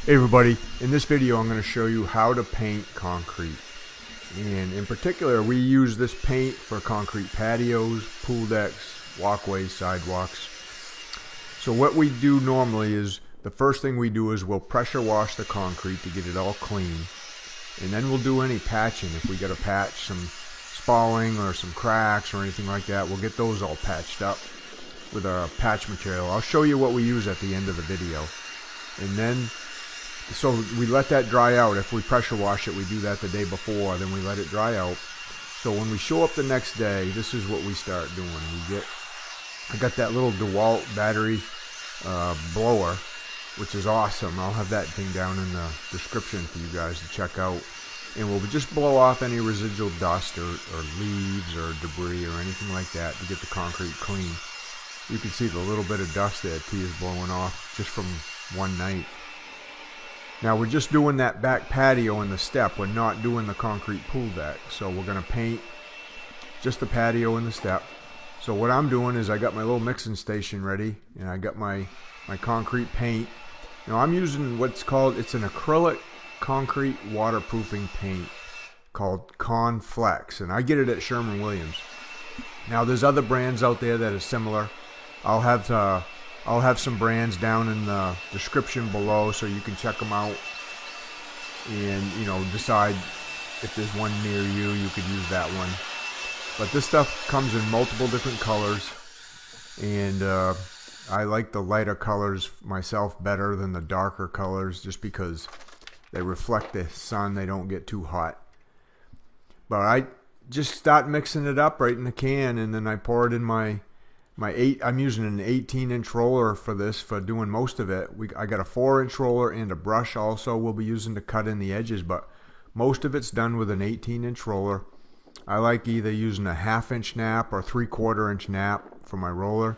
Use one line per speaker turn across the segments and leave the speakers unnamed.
Hey everybody, in this video I'm going to show you how to paint concrete. And in particular, we use this paint for concrete patios, pool decks, walkways, sidewalks. So what we do normally is, the first thing we do is we'll pressure wash the concrete to get it all clean. And then we'll do any patching. If we got to patch some spalling or some cracks or anything like that, we'll get those all patched up with our patch material. I'll show you what we use at the end of the video. And then so we let that dry out. If we pressure wash it, we do that the day before, then we let it dry out. So when we show up the next day, this is what we start doing. I got that little DeWalt battery blower, which is awesome. I'll have that thing down in the description for you guys to check out. And we'll just blow off any residual dust or leaves or debris or anything like that to get the concrete clean. You can see the little bit of dust that T is blowing off just from one night. Now we're just doing that back patio and the step. We're not doing the concrete pool deck. So we're going to paint just the patio and the step. So what I'm doing is I got my little mixing station ready, and I got my concrete paint. Now I'm using what's called, it's an acrylic concrete waterproofing paint called Conflex, and I get it at Sherwin-Williams. Now there's other brands out there that are similar. I'll have some brands down in the description below so you can check them out and decide if there's one near you. You could use that one. But this stuff comes in multiple different colors, and I like the lighter colors myself better than the darker colors just because they reflect the sun. They don't get too hot. But I just start mixing it up right in the can, and then I pour it in I'm using an 18-inch roller for this, for doing most of it. I got a 4-inch roller and a brush also we'll be using to cut in the edges, but most of it's done with an 18-inch roller. I like either using a 1/2-inch nap or 3/4-inch nap for my roller.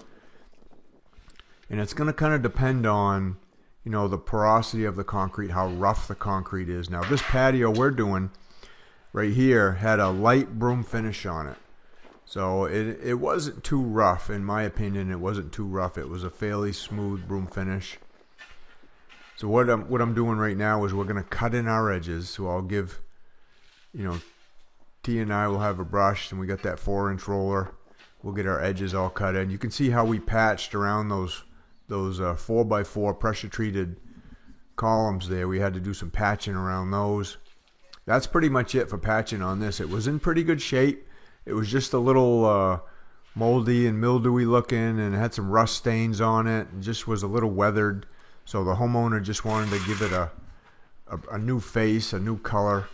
And it's going to kind of depend on, the porosity of the concrete, how rough the concrete is. Now this patio we're doing right here had a light broom finish on it. So it wasn't too rough, in my opinion. It wasn't too rough. It was a fairly smooth broom finish. So what I'm doing right now is we're going to cut in our edges. So I'll give, T and I will have a brush, and we got that 4-inch roller. We'll get our edges all cut in. You can see how we patched around those 4x4 pressure treated columns there. We had to do some patching around those. That's pretty much it for patching on this. It was in pretty good shape. It was just a little moldy and mildewy looking, and it had some rust stains on it, and just was a little weathered. So the homeowner just wanted to give it a new face, a new color,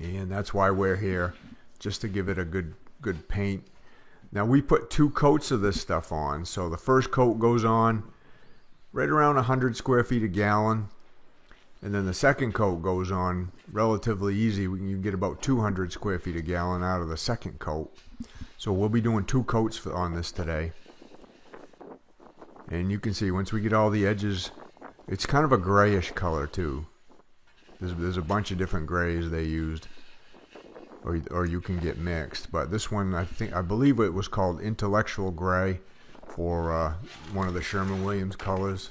and that's why we're here, just to give it a good paint. Now we put 2 coats of this stuff on. So the first coat goes on right around 100 square feet a gallon. And then the second coat goes on relatively easy. We can get about 200 square feet a gallon out of the second coat. So we'll be doing 2 coats on this today. And you can see once we get all the edges, it's kind of a grayish color too. There's a bunch of different grays they used, or you can get mixed. But this one, I believe it was called Intellectual Gray for one of the Sherwin-Williams colors.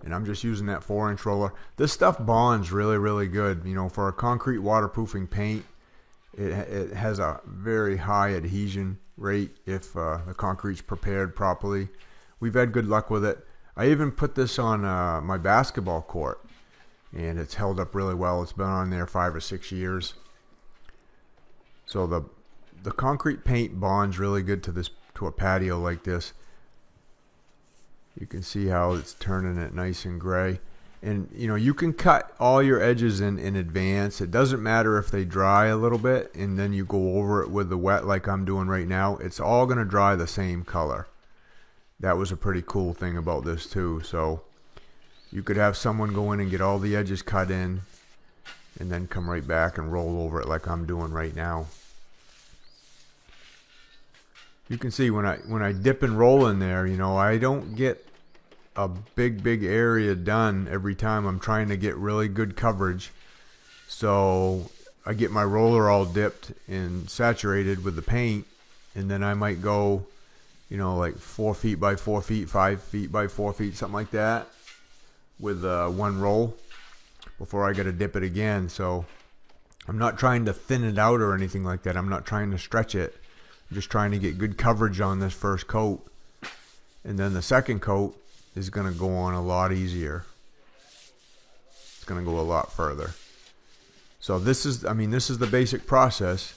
And I'm just using that 4-inch roller. This stuff bonds really, really good. For a concrete waterproofing paint, it has a very high adhesion rate if the concrete's prepared properly. We've had good luck with it. I even put this on my basketball court, and it's held up really well. It's been on there 5 or 6 years. So the concrete paint bonds really good to a patio like this. You can see how it's turning it nice and gray. And you can cut all your edges in advance. It doesn't matter if they dry a little bit and then you go over it with the wet like I'm doing right now. It's all going to dry the same color. That was a pretty cool thing about this too. So you could have someone go in and get all the edges cut in and then come right back and roll over it like I'm doing right now. You can see when I dip and roll in there, I don't get a big area done every time. I'm trying to get really good coverage. So I get my roller all dipped and saturated with the paint, and then I might go, like 4 feet by 4 feet, 5 feet by 4 feet, something like that. with one roll before I got to dip it again. So I'm not trying to thin it out or anything like that. I'm not trying to stretch it. I'm just trying to get good coverage on this first coat. And then the second coat is going to go on a lot easier. It's going to go a lot further. So this is the basic process.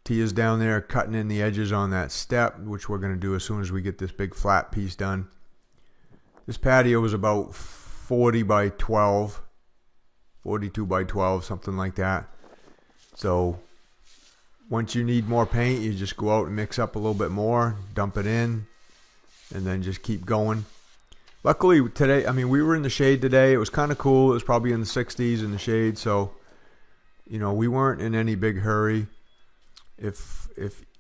Tia's down there cutting in the edges on that step, which we're going to do as soon as we get this big flat piece done. This patio is about 40 by 12, 42 by 12, something like that. So once you need more paint, you just go out and mix up a little bit more, dump it in, and then just keep going. Luckily today, we were in the shade today. It was kind of cool. It was probably in the 60s in the shade, so we weren't in any big hurry. If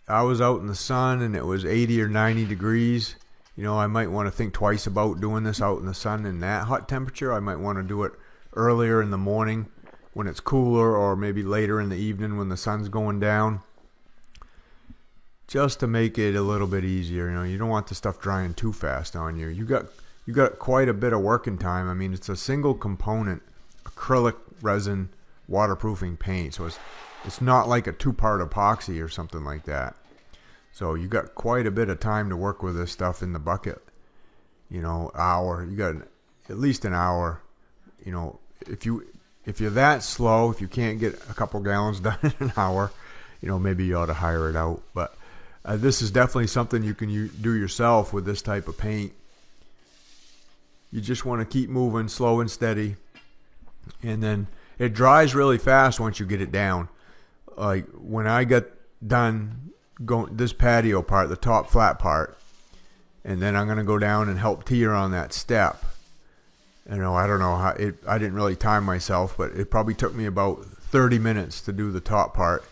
I was out in the sun and it was 80 or 90 degrees, I might want to think twice about doing this out in the sun in that hot temperature. I might want to do it earlier in the morning when it's cooler, or maybe later in the evening when the sun's going down, just to make it a little bit easier. You don't want the stuff drying too fast on you. You got quite a bit of working time. It's a single component acrylic resin waterproofing paint, so it's not like a two-part epoxy or something like that. So you got quite a bit of time to work with this stuff in the bucket. Hour. You got at least an hour. If you're that slow, if you can't get a couple gallons done in an hour, maybe you ought to hire it out. But this is definitely something you can do yourself with this type of paint. You just want to keep moving slow and steady, and then it dries really fast once you get it down. Like when I got done going this patio part, the top flat part, and then I'm going to go down and help Tia on that step. I don't know how I didn't really time myself, but it probably took me about 30 minutes to do the top part.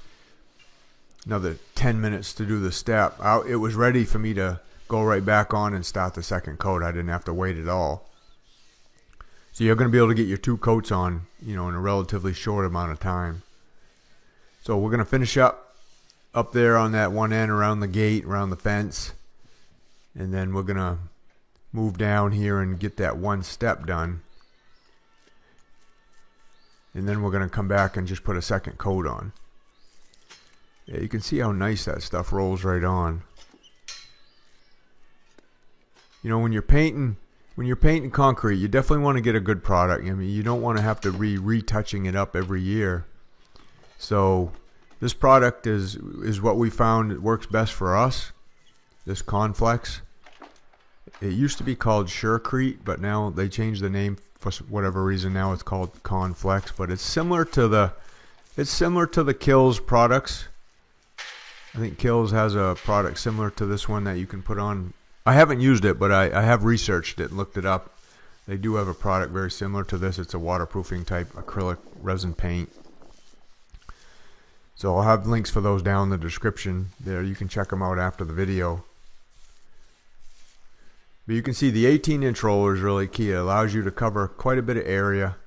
Another 10 minutes to do the step. It was ready for me to go right back on and start the second coat. I didn't have to wait at all. So you're going to be able to get your two coats on, in a relatively short amount of time. So we're going to finish up there on that one end around the gate, around the fence. And then we're going to move down here and get that one step done. And then we're going to come back and just put a second coat on. Yeah, you can see how nice that stuff rolls right on. When you're painting concrete, you definitely want to get a good product. You don't want to have to retouching it up every year. So this product is what we found it works best for us. This Conflex. It used to be called Surecrete, but now they changed the name for whatever reason. Now it's called Conflex, but it's similar to the Kills products. I think Kills has a product similar to this one that you can put on. I haven't used it, but I have researched it and looked it up. They do have a product very similar to this. It's a waterproofing type acrylic resin paint. So I'll have links for those down in the description there. You can check them out after the video. But you can see the 18-inch roller is really key. It allows you to cover quite a bit of area.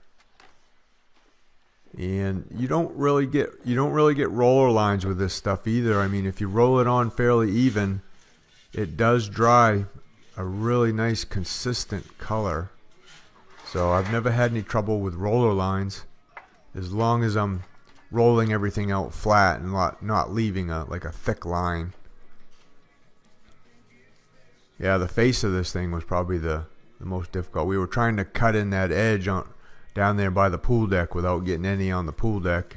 And you don't really get roller lines with this stuff either. If you roll it on fairly even, it does dry a really nice consistent color. So I've never had any trouble with roller lines, as long as I'm rolling everything out flat and not leaving a thick line. Yeah, the face of this thing was probably the most difficult. We were trying to cut in that edge down there by the pool deck without getting any on the pool deck.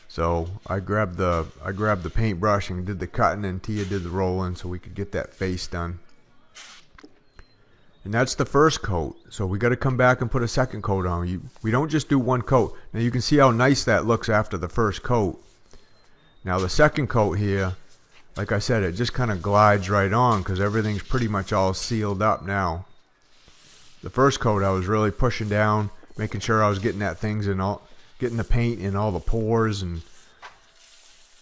So I grabbed the paintbrush and did the cutting, and Tia did the rolling so we could get that face done. And that's the first coat. So we got to come back and put a second coat on. We don't just do one coat. Now you can see how nice that looks after the first coat. Now the second coat here, like I said, it just kind of glides right on because everything's pretty much all sealed up now. The first coat I was really pushing down, making sure I was getting getting the paint in all the pores and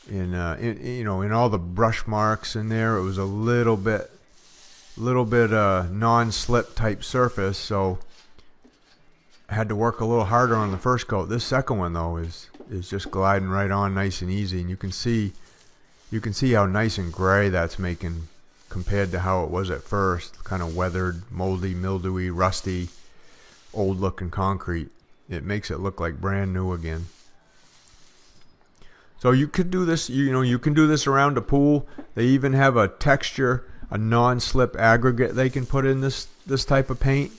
in all the brush marks in there. It was a little bit non-slip type surface, so I had to work a little harder on the first coat. This second one though is just gliding right on nice and easy, and you can see how nice and gray that's making compared to how it was at first, kind of weathered, moldy, mildewy, rusty, old looking concrete. It makes it look like brand new again. So you could do this, you can do this around the pool. They even have a texture, a non-slip aggregate they can put in this type of paint.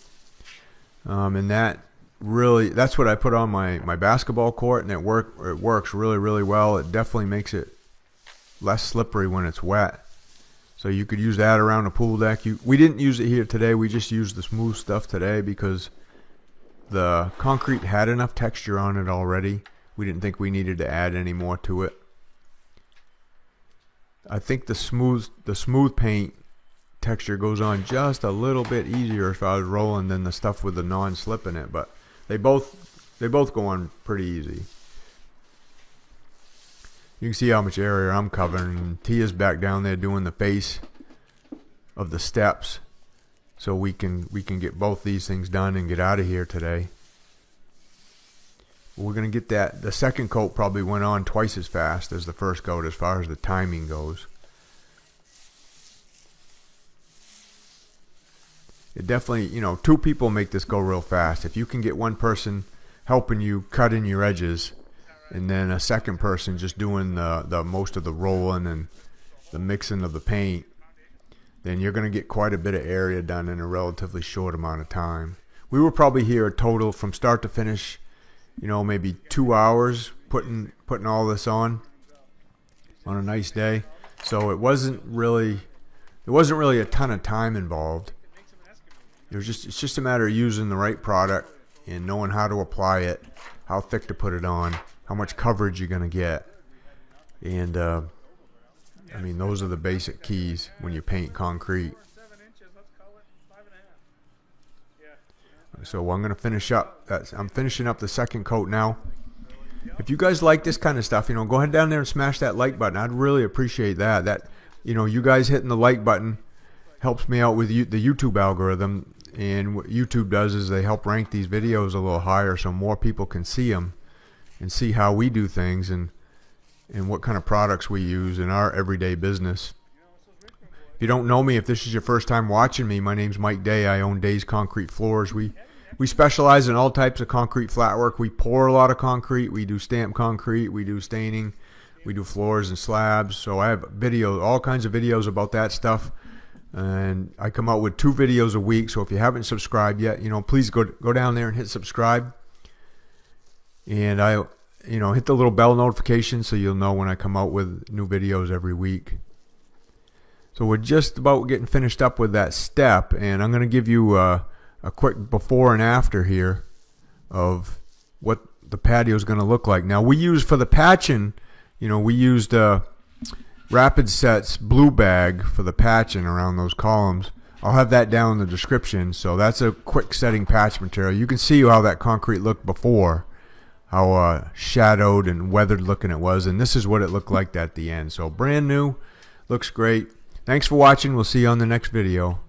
And that's what I put on my basketball court, and it works really well. It definitely makes it less slippery when it's wet. So you could use that around a pool deck. We didn't use it here today. We just used the smooth stuff today because the concrete had enough texture on it already. We didn't think we needed to add any more to it. I think the smooth paint texture goes on just a little bit easier if I was rolling than the stuff with the non-slip in it, but they both go on pretty easy. You can see how much area I'm covering. Tia's back down there doing the face of the steps, so we can get both these things done and get out of here today. We're going to get that. The second coat probably went on twice as fast as the first coat as far as the timing goes. It definitely, two people make this go real fast. If you can get one person helping you cut in your edges, and then a second person just doing the most of the rolling and the mixing of the paint, then you're going to get quite a bit of area done in a relatively short amount of time. We were probably here a total from start to finish, maybe 2 hours putting all this on a nice day. So it wasn't really a ton of time involved. It's just a matter of using the right product and knowing how to apply it, how thick to put it on, how much coverage you're going to get. And those are the basic keys when you paint concrete. So I'm going to finish up. I'm finishing up the second coat now. If you guys like this kind of stuff, go ahead down there and smash that like button. I'd really appreciate that. You guys hitting the like button helps me out with the YouTube algorithm. And what YouTube does is they help rank these videos a little higher so more people can see them and see how we do things and what kind of products we use in our everyday business. If you don't know me, if this is your first time watching me, my name's Mike Day. I own Day's Concrete Floors. We specialize in all types of concrete flatwork. We pour a lot of concrete. We do stamped concrete. We do staining. We do floors and slabs. So I have videos, all kinds of videos about that stuff. And I come out with 2 videos a week. So if you haven't subscribed yet, please go down there and hit subscribe. And hit the little bell notification so you'll know when I come out with new videos every week. So we're just about getting finished up with that step, and I'm going to give you a quick before and after here of what the patio is going to look like. Now we used for the patching, we used Rapid Set's blue bag for the patching around those columns. I'll have that down in the description. So that's a quick setting patch material. You can see how that concrete looked before, how shadowed and weathered looking it was, and this is what it looked like at the end. So brand new, looks great. Thanks for watching. We'll see you on the next video.